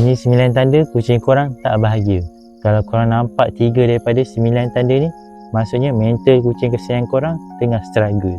Ini 9 tanda kucing korang tak bahagia. Kalau korang nampak 3 daripada 9 tanda ni, maksudnya mental kucing kesayangan korang tengah struggle.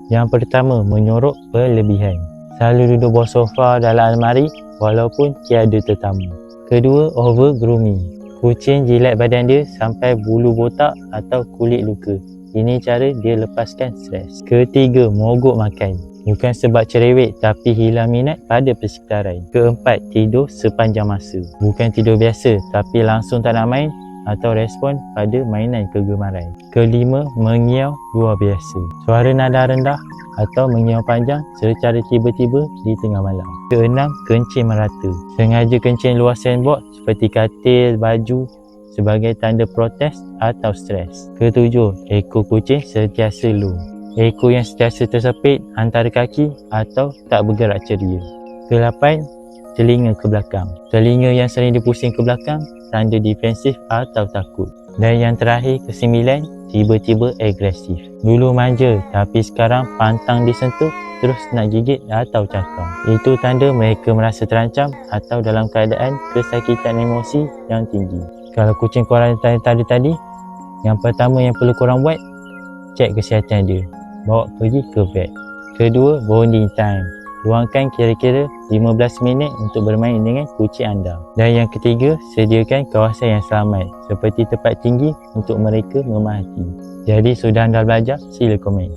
Yang pertama, menyorok berlebihan. Selalu duduk bawah sofa dalam almari walaupun tiada tetamu. Kedua, over grooming. Kucing jilat badan dia sampai bulu botak atau kulit luka. Ini cara dia lepaskan stres. Ketiga, mogok makan. Bukan sebab cerewet tapi hilang minat pada persekitaran. Keempat, tidur sepanjang masa. Bukan tidur biasa tapi langsung tak nak main atau respon pada mainan kegemaran. Kelima, mengiau luar biasa. Suara nada rendah atau mengiau panjang secara tiba-tiba di tengah malam. Keenam, kencing merata. Sengaja kencing luar sandbox seperti katil, baju sebagai tanda protes atau stres. Ketujuh, ekor kucing sentiasa low. Ekor yang sentiasa tersepit antara kaki atau tak bergerak ceria. Ke-8, telinga ke belakang. Telinga yang sering dipusing ke belakang, tanda defensif atau takut. Dan yang terakhir, ke-9, tiba-tiba agresif. Dulu manja tapi sekarang pantang disentuh terus nak gigit atau cakap. Itu tanda mereka merasa terancam atau dalam keadaan kesakitan emosi yang tinggi. Kalau kucing korang tanda tadi, yang pertama yang perlu korang buat, cek kesihatan dia. Bawa pergi ke vet. Kedua, bonding time. Luangkan kira-kira 15 minit untuk bermain dengan kucing anda. Dan yang ketiga, sediakan kawasan yang selamat seperti tempat tinggi untuk mereka memahati. Jadi sudah anda belajar? Sila komen.